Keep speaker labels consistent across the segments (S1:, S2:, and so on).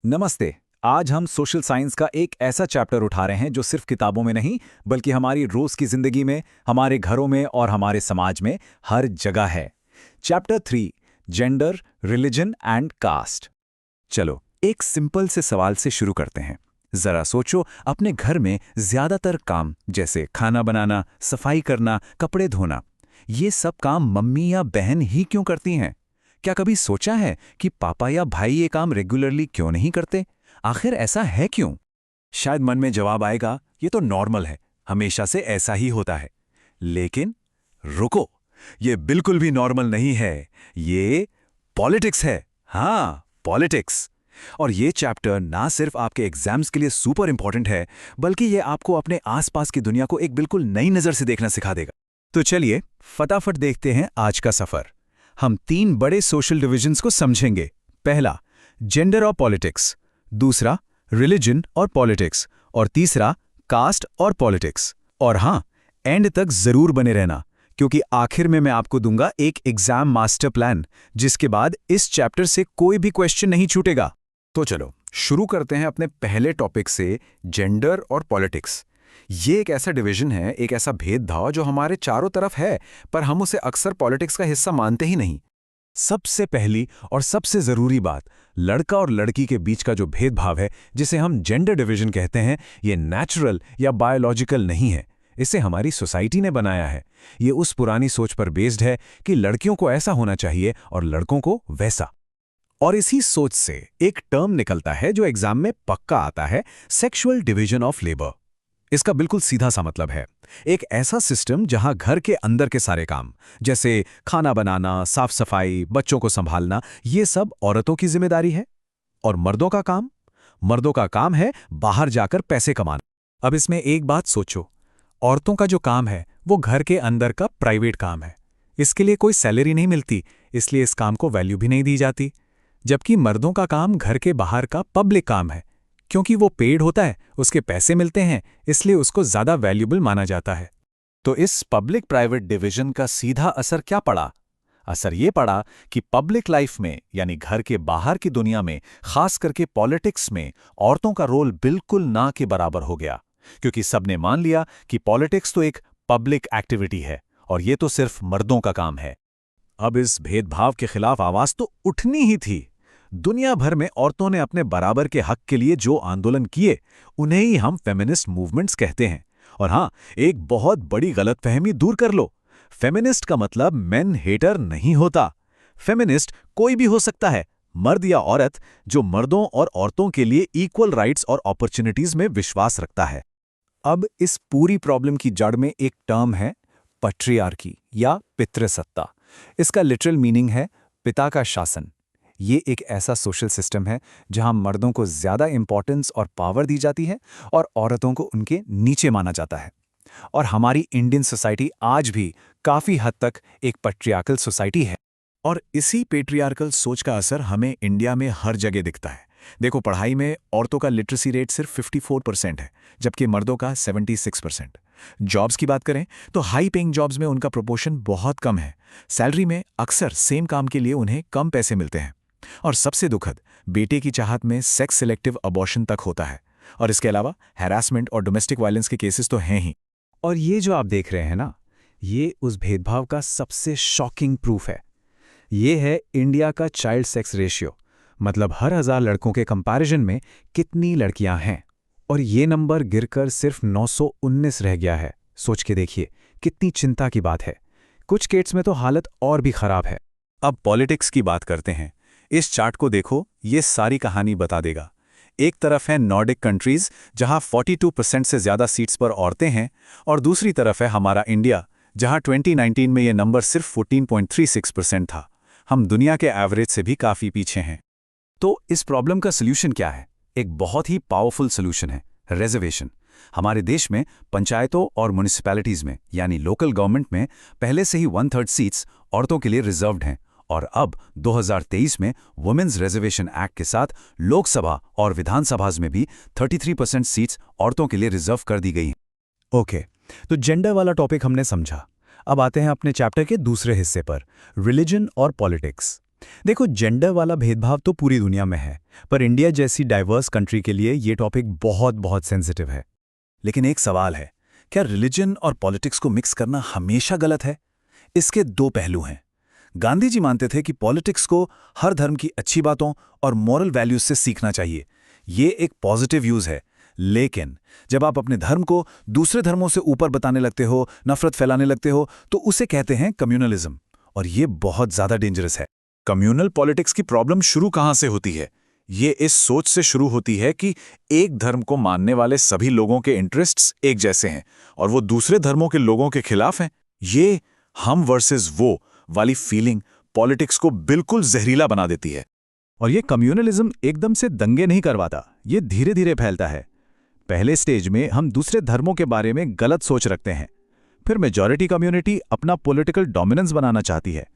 S1: नमस्ते। आज हम सोशल साइंस का एक ऐसा चैप्टर उठा रहे हैं जो सिर्फ किताबों में नहीं बल्कि हमारी रोज की जिंदगी में, हमारे घरों में और हमारे समाज में हर जगह है। Chapter 3, gender, religion and caste. चलो एक सिंपल से सवाल से शुरू करते हैं। जरा सोचो, अपने घर में ज्यादातर काम जैसे खाना बनाना, सफाई करना, कपड़े धोना, ये सब काम मम्मी या बहन ही क्यों करती हैं? क्या कभी सोचा है कि पापा या भाई ये काम रेगुलरली क्यों नहीं करते? आखिर ऐसा है क्यों? शायद मन में जवाब आएगा, ये तो नॉर्मल है, हमेशा से ऐसा ही होता है। लेकिन रुको, ये बिल्कुल भी नॉर्मल नहीं है। ये पॉलिटिक्स है। हाँ, पॉलिटिक्स। और ये चैप्टर ना सिर्फ आपके एग्जाम्स के लिए सुपर इंपॉर्टेंट है, बल्कि ये आपको अपने आसपास की दुनिया को एक बिल्कुल नई नजर से देखना सिखा देगा। तो चलिए फटाफट देखते हैं आज का सफर। हम 3 बड़े सोशल डिविजन्स को समझेंगे। पहला, जेंडर और पॉलिटिक्स। दूसरा, रिलीजन और पॉलिटिक्स। और तीसरा, कास्ट और पॉलिटिक्स। और हाँ, एंड तक जरूर बने रहना, क्योंकि आखिर में मैं आपको दूंगा एक एग्जाम मास्टर प्लान, जिसके बाद इस चैप्टर से कोई भी क्वेश्चन नहीं छूटेगा। तो चलो शुरू करते हैं अपने पहले टॉपिक से, जेंडर और पॉलिटिक्स। ये एक ऐसा डिवीजन है, एक ऐसा भेदभाव जो हमारे चारों तरफ है, पर हम उसे अक्सर पॉलिटिक्स का हिस्सा मानते ही नहीं। सबसे पहली और सबसे जरूरी बात, लड़का और लड़की के बीच का जो भेदभाव है, जिसे हम जेंडर डिवीजन कहते हैं, ये नेचुरल या बायोलॉजिकल नहीं है। इसे हमारी सोसाइटी ने बनाया है। ये उस पुरानी सोच पर बेस्ड है कि लड़कियों को ऐसा होना चाहिए और लड़कों को वैसा। और इसी सोच से एक टर्म निकलता है जो एग्जाम में पक्का आता है, सेक्सुअल डिवीजन ऑफ लेबर। इसका बिल्कुल सीधा सा मतलब है एक ऐसा सिस्टम जहां घर के अंदर के सारे काम, जैसे खाना बनाना, साफ सफाई, बच्चों को संभालना, ये सब औरतों की जिम्मेदारी है। और मर्दों का काम है बाहर जाकर पैसे कमाना। अब इसमें एक बात सोचो, औरतों का जो काम है वो घर के अंदर का प्राइवेट काम है। इसके लिए कोई सैलरी नहीं मिलती, इसलिए इस काम को वैल्यू भी नहीं दी जाती। जबकि मर्दों का काम घर के बाहर का पब्लिक काम है, क्योंकि वो पेड होता है, उसके पैसे मिलते हैं, इसलिए उसको ज्यादा वैल्यूबल माना जाता है। तो इस पब्लिक प्राइवेट डिवीजन का सीधा असर क्या पड़ा? असर ये पड़ा कि पब्लिक लाइफ में, यानी घर के बाहर की दुनिया में, खास करके पॉलिटिक्स में, औरतों का रोल बिल्कुल ना के बराबर हो गया। क्योंकि सबने मान लिया कि पॉलिटिक्स तो एक पब्लिक एक्टिविटी है और ये तो सिर्फ मर्दों का काम है। अब इस भेदभाव के खिलाफ आवाज तो उठनी ही थी। दुनिया भर में औरतों ने अपने बराबर के हक के लिए जो आंदोलन किए, उन्हें ही हम फेमिनिस्ट मूवमेंट्स कहते हैं। और हां, एक बहुत बड़ी गलतफहमी दूर कर लो, फेमिनिस्ट का मतलब मेन हेटर नहीं होता। फेमिनिस्ट कोई भी हो सकता है, मर्द या औरत, जो मर्दों और औरतों के लिए इक्वल राइट्स और अपॉर्चुनिटीज में विश्वास रखता है। अब इस पूरी प्रॉब्लम की जड़ में एक टर्म है, पैट्रियार्की या पितृसत्ता। इसका लिटरल मीनिंग है पिता का शासन। ये एक ऐसा सोशल सिस्टम है जहां मर्दों को ज्यादा इंपॉर्टेंस और पावर दी जाती है और औरतों को उनके नीचे माना जाता है। और हमारी इंडियन सोसाइटी आज भी काफी हद तक एक पैट्रियार्कल सोसाइटी है। और इसी पैट्रियार्कल सोच का असर हमें इंडिया में हर जगह दिखता है। देखो, पढ़ाई में औरतों का लिटरेसी रेट सिर्फ 54% है, जबकि मर्दों का 76%। जॉब्स की बात करें तो हाई पेइंग जॉब्स में उनका प्रोपोर्शन बहुत कम है। सैलरी में अक्सर सेम काम के लिए उन्हें कम पैसे मिलते हैं। और सबसे दुखद, बेटे की चाहत में सेक्स सिलेक्टिव अबॉर्शन तक होता है। और इसके अलावा हैरासमेंट और डोमेस्टिक वायलेंस के केसेस तो हैं ही। और ये जो आप देख रहे हैं ना, ये उस भेदभाव का सबसे शॉकिंग प्रूफ है। ये है इंडिया का चाइल्ड सेक्स रेशियो, मतलब हर 1000 लड़कों के कंपैरिजन में कितनी लड़कियां हैं। और ये नंबर गिरकर सिर्फ 919 रह गया है। सोच के देखिए, कितनी चिंता की बात है। कुछ केस में तो हालत और भी खराब है। अब पॉलिटिक्स की बात करते हैं। इस चार्ट को देखो, ये सारी कहानी बता देगा। एक तरफ है नॉर्डिक कंट्रीज, जहां 42% से ज्यादा सीट्स पर औरतें हैं, और दूसरी तरफ है हमारा इंडिया, जहां 2019 में ये नंबर सिर्फ 14.36% था। हम दुनिया के एवरेज से भी काफी पीछे हैं। तो इस प्रॉब्लम का सॉल्यूशन क्या है? एक बहुत ही पावरफुल सॉल्यूशन है, रिजर्वेशन। हमारे देश में पंचायतों और म्युनिसिपैलिटीज में, यानी लोकल गवर्नमेंट में, पहले से ही 1/3 सीट्स औरतों के लिए रिजर्व्ड हैं। और अब 2023 में वुमेन्स रिजर्वेशन एक्ट के साथ लोकसभा और विधानसभा में भी 33% सीट्स औरतों के लिए रिजर्व कर दी गई हैं। ओके, तो जेंडर वाला टॉपिक हमने समझा। अब आते हैं अपने चैप्टर के दूसरे हिस्से पर, रिलीजन और पॉलिटिक्स।
S2: देखो, जेंडर वाला भेदभाव तो पूरी दुनिया में है, पर इंडिया जैसी डाइवर्स कंट्री के लिए ये टॉपिक बहुत बहुत सेंसिटिव है।
S1: लेकिन एक सवाल है, क्या रिलीजन और पॉलिटिक्स को मिक्स करना हमेशा गलत है? इसके दो पहलू हैं। गांधी जी मानते थे कि पॉलिटिक्स को हर धर्म की अच्छी बातों और मॉरल वैल्यूज से सीखना चाहिए। ये एक पॉजिटिव यूज है। लेकिन जब आप अपने धर्म को दूसरे धर्मों से ऊपर बताने लगते हो, नफरत फैलाने लगते हो, तो उसे कहते हैं कम्युनलिज्म, और ये बहुत ज्यादा डेंजरस है। कम्युनल पॉलिटिक्स की प्रॉब्लम शुरू कहां से होती है? ये इस सोच से शुरू होती है कि एक धर्म को मानने वाले सभी लोगों के इंटरेस्ट्स एक जैसे हैं और वो दूसरे धर्मों के लोगों के खिलाफ हैं। ये हम वर्सेस वो वाली फीलिंग पॉलिटिक्स को बिल्कुल जहरीला बना देती है।
S2: और ये कम्युनलिज्म एकदम से दंगे नहीं करवाता, ये धीरे धीरे फैलता है। पहले स्टेज में हम दूसरे धर्मों के बारे में गलत सोच रखते हैं, फिर मेजॉरिटी कम्युनिटी अपना पॉलिटिकल डोमिनेंस बनाना चाहती है।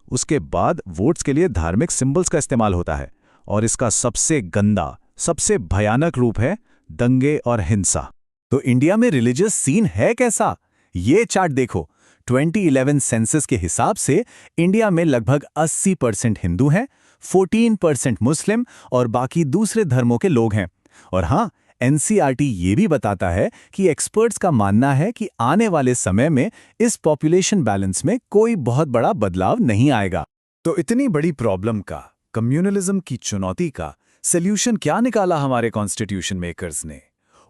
S2: उसके बाद वोट्स के लिए धार्मिक सिंबल्स का इस्तेमाल होता है, और इसका सबसे गंदा, सबसे भयानक रूप है दंगे और हिंसा।
S1: तो इंडिया में रिलीजियस सीन है कैसा? ये चार्ट देखो। 2011 सेंसस के हिसाब से इंडिया में लगभग 80% हिंदू हैं, 14% मुस्लिम और बाकी दूसरे धर्मों के लोग हैं। और हाँ, एनसीईआरटी ये भी बताता है कि एक्सपर्ट्स का मानना है कि आने वाले समय में इस पॉपुलेशन बैलेंस में कोई बहुत बड़ा बदलाव नहीं आएगा। तो इतनी बड़ी प्रॉब्लम का, कम्युनलिज्म की चुनौती का सॉल्यूशन क्या निकाला हमारे कॉन्स्टिट्यूशन मेकर्स ने?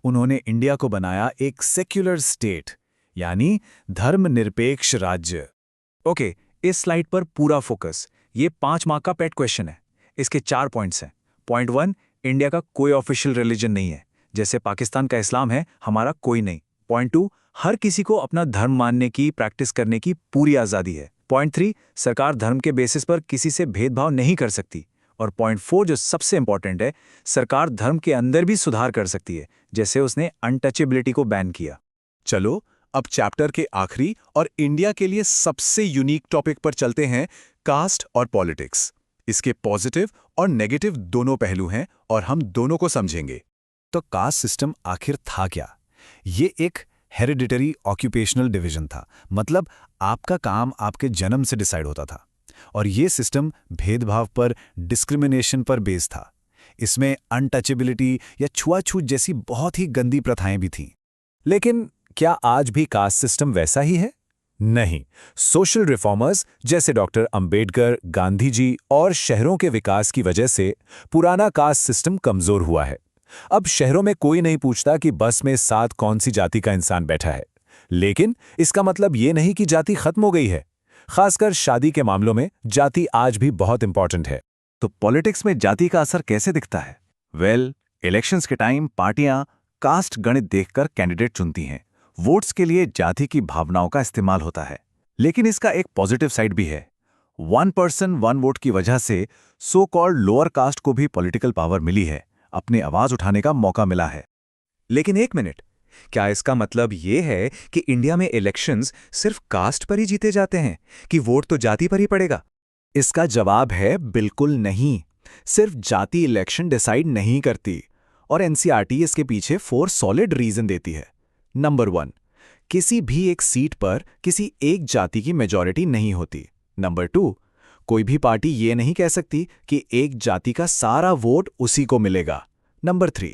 S1: उन्होंने इंडिया को बनाया एक सेक्युलर स्टेट, यानी धर्मनिरपेक्ष राज्य। ओके, इस स्लाइड पर पूरा फोकस। ये 5 मार्क का पेट क्वेश्चन है। इसके 4 पॉइंट्स हैं। पॉइंट 1, इंडिया का कोई ऑफिशियल रिलीजन नहीं है, जैसे पाकिस्तान का इस्लाम है, हमारा कोई नहीं। पॉइंट 2, हर किसी को अपना धर्म मानने की, प्रैक्टिस करने की पूरी आज़ादी है। पॉइंट 3, सरकार धर्म के बेसिस पर किसी से भेदभाव नहीं कर सकती। और पॉइंट 4 जो सबसे इंपॉर्टेंट है, सरकार धर्म के अंदर भी सुधार कर सकती है, जैसे उसने अनटचेबिलिटी को बैन किया। चलो अब चैप्टर के आखिरी और इंडिया के लिए सबसे यूनिक टॉपिक पर चलते हैं, कास्ट और पॉलिटिक्स। इसके पॉजिटिव और नेगेटिव दोनों पहलू हैं और हम दोनों को समझेंगे। तो कास्ट सिस्टम आखिर था क्या? ये एक हेरिडिटरी ऑक्यूपेशनल डिवीजन था, मतलब आपका काम आपके जन्म से डिसाइड होता था। और ये सिस्टम भेदभाव पर, डिस्क्रिमिनेशन पर बेस्ड था। इसमें अनटचेबिलिटी या छुआछूत जैसी बहुत ही गंदी प्रथाएं भी थीं। लेकिन क्या आज भी कास्ट सिस्टम वैसा ही है? नहीं। सोशल रिफॉर्मर्स जैसे डॉक्टर अंबेडकर, गांधी जी और शहरों के विकास की वजह से पुराना कास्ट सिस्टम कमजोर हुआ है। अब शहरों में कोई नहीं पूछता कि बस में साथ कौन सी जाति का इंसान बैठा है। लेकिन इसका मतलब ये नहीं कि जाति खत्म हो गई है। खासकर शादी के मामलों में जाति आज भी बहुत इंपॉर्टेंट है। तो पॉलिटिक्स में जाति का असर कैसे दिखता है? इलेक्शंस के टाइम पार्टियां कास्ट गणित देखकर कैंडिडेट चुनती हैं। वोट्स के लिए जाति की भावनाओं का इस्तेमाल होता है। लेकिन इसका एक पॉजिटिव साइड भी है। 1 पर्सन 1 वोट की वजह से सो कॉल्ड लोअर कास्ट को भी पॉलिटिकल पावर मिली है, अपनी आवाज उठाने का मौका मिला है। लेकिन एक मिनट, क्या इसका मतलब ये है कि इंडिया में इलेक्शंस सिर्फ कास्ट पर ही जीते जाते हैं, कि वोट तो जाति पर ही पड़ेगा? इसका जवाब है बिल्कुल नहीं। सिर्फ जाति इलेक्शन डिसाइड नहीं करती, और एनसीईआरटी इसके पीछे 4 सॉलिड रीजन देती है। नंबर 1, किसी भी एक सीट पर किसी एक जाति की मेजॉरिटी नहीं होती। नंबर 2, कोई भी पार्टी ये नहीं कह सकती कि एक जाति का सारा वोट उसी को मिलेगा। नंबर 3,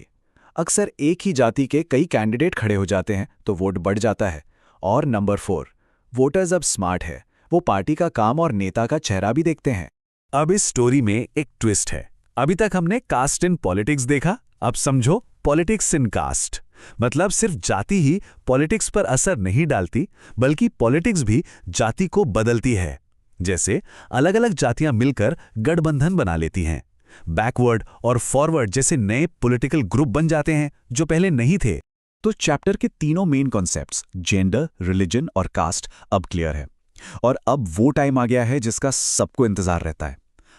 S1: अक्सर एक ही जाति के कई कैंडिडेट खड़े हो जाते हैं तो वोट बढ़ जाता है। और नंबर 4, वोटर्स अब स्मार्ट है, वो पार्टी का काम और नेता का चेहरा भी देखते हैं। अब इस स्टोरी में एक ट्विस्ट है। अभी तक हमने कास्ट इन पॉलिटिक्स देखा, अब समझो पॉलिटिक्स इन कास्ट। मतलब सिर्फ जाति ही पॉलिटिक्स पर असर नहीं डालती, बल्कि पॉलिटिक्स भी जाति को बदलती है। जैसे अलग अलग जातियां मिलकर गठबंधन बना लेती हैं, बैकवर्ड और फॉरवर्ड जैसे नए पॉलिटिकल ग्रुप बन जाते हैं जो पहले नहीं थे। तो चैप्टर के तीनों मेन कॉन्सेप्ट्स, जेंडर, रिलीजन और कास्ट, अब क्लियर है। और अब वो टाइम आ गया है जिसका सबको इंतजार रहता है,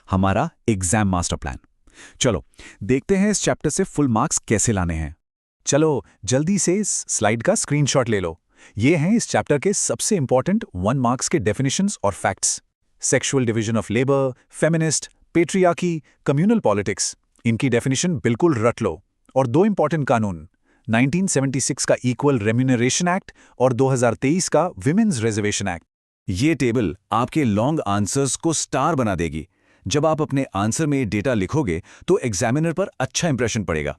S1: हमारा एग्जाम मास्टर प्लान। चलो देखते हैं इस चैप्टर से फुल मार्क्स कैसे लाने हैं। चलो जल्दी से इस स्लाइड का स्क्रीनशॉट ले लो। ये हैं इस चैप्टर के सबसे इंपॉर्टेंट 1 मार्क्स के डेफिनेशंस और facts. Sexual division of labour, feminist, patriarchy, communal politics, इनकी डेफिनेशन बिल्कुल रट लो। और 2 इंपॉर्टेंट कानून, 1976 का इक्वल रेम्यूनरेशन एक्ट और 2023 का विमेन्स रिजर्वेशन एक्ट। ये टेबल आपके लॉन्ग आंसर्स को स्टार बना देगी। जब आप अपने आंसर में ये डेटा लिखोगे तो एग्जामिनर पर अच्छा इंप्रेशन पड़ेगा।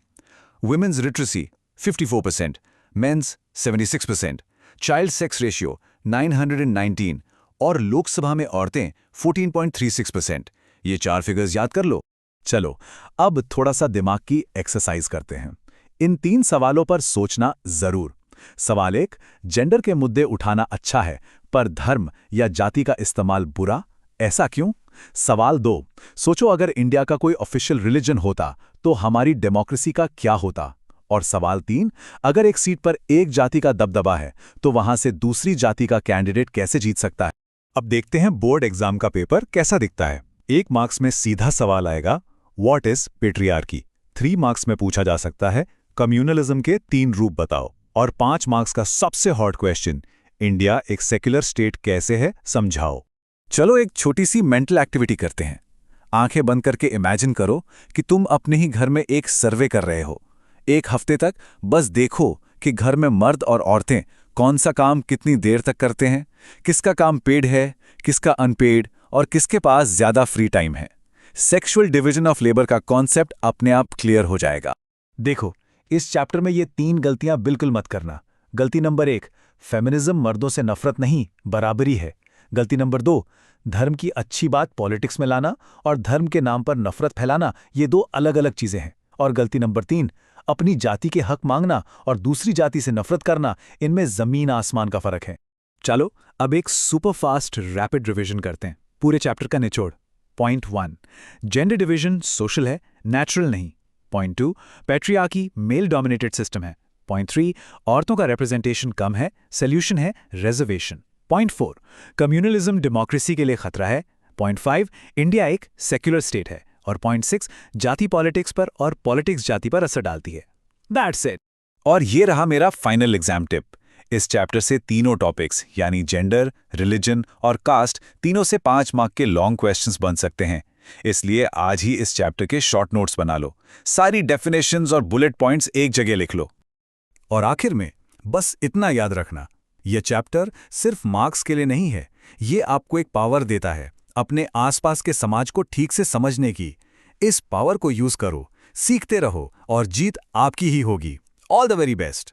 S1: Women's literacy 54%, men's 76%, child sex ratio 919 और लोकसभा में औरतें 14.36%। ये 4 फिगर्स याद कर लो।
S2: चलो अब थोड़ा सा दिमाग की एक्सरसाइज करते हैं। इन 3 सवालों पर सोचना जरूर। सवाल 1, जेंडर के मुद्दे उठाना अच्छा है पर धर्म या जाति का इस्तेमाल बुरा, ऐसा क्यों? सवाल 2, सोचो अगर इंडिया का कोई ऑफिशियल रिलीजन होता तो हमारी डेमोक्रेसी का क्या होता? और सवाल 3, अगर एक सीट पर एक जाति का दबदबा है तो वहां से दूसरी जाति का कैंडिडेट कैसे जीत सकता है? अब देखते हैं बोर्ड एग्जाम का पेपर कैसा दिखता है। 1 मार्क्स में सीधा सवाल आएगा, व्हाट इज पेट्रियार्की। 3 मार्क्स में पूछा जा सकता है, कम्युनलिज्म के 3 रूप बताओ। और 5 मार्क्स का सबसे हॉट क्वेश्चन, इंडिया एक सेक्युलर स्टेट कैसे है, समझाओ। चलो एक छोटी सी मेंटल एक्टिविटी करते हैं। आंखें बंद करके इमेजिन करो कि तुम अपने ही घर में एक सर्वे कर रहे हो। 1 हफ्ते तक बस देखो कि घर में मर्द और औरतें कौन सा काम कितनी देर तक करते हैं, किसका काम पेड है, किसका अनपेड और किसके पास ज्यादा फ्री टाइम है। सेक्सुअल डिवीजन ऑफ लेबर का कॉन्सेप्ट अपने आप क्लियर हो जाएगा। देखो, इस चैप्टर में ये 3 गलतियां बिल्कुल मत करना। गलती नंबर 1, फेमिनिज्म मर्दों से नफरत नहीं, बराबरी है। गलती नंबर 2, धर्म की अच्छी बात पॉलिटिक्स में लाना और धर्म के नाम पर नफरत फैलाना, ये 2 अलग अलग चीजें हैं। और गलती नंबर 3, अपनी जाति के हक मांगना और दूसरी जाति से नफरत करना, इनमें जमीन आसमान का फर्क है। चलो अब एक सुपर फास्ट रैपिड रिवीजन करते हैं पूरे चैप्टर का निचोड़। पॉइंट 1, जेंडर डिवीजन सोशल है, नेचुरल नहीं। Point 2, patriarchy male dominated system है। पॉइंट 3, औरतों का रिप्रेजेंटेशन कम है, सोल्यूशन है रिजर्वेशन। पॉइंट 4, कम्युनलिज्म डेमोक्रेसी के लिए खतरा है। पॉइंट 5, इंडिया एक सेक्युलर स्टेट है। और पॉइंट 6, जाति पॉलिटिक्स पर और पॉलिटिक्स जाति पर असर डालती है। That's it. और ये रहा मेरा फाइनल एग्जाम टिप। इस चैप्टर से तीनों टॉपिक्स यानी जेंडर, रिलीजन और कास्ट, तीनों से 5 मार्क के लॉन्ग क्वेश्चंस बन सकते हैं। इसलिए आज ही इस चैप्टर के शॉर्ट नोट्स बना लो, सारी डेफिनेशंस और बुलेट पॉइंट्स एक जगह लिख लो। और आखिर में बस इतना याद रखना, यह चैप्टर सिर्फ मार्क्स के लिए नहीं है, ये आपको एक पावर देता है अपने आसपास के समाज को ठीक से समझने की। इस पावर को यूज करो, सीखते रहो और जीत आपकी ही होगी। All the very best.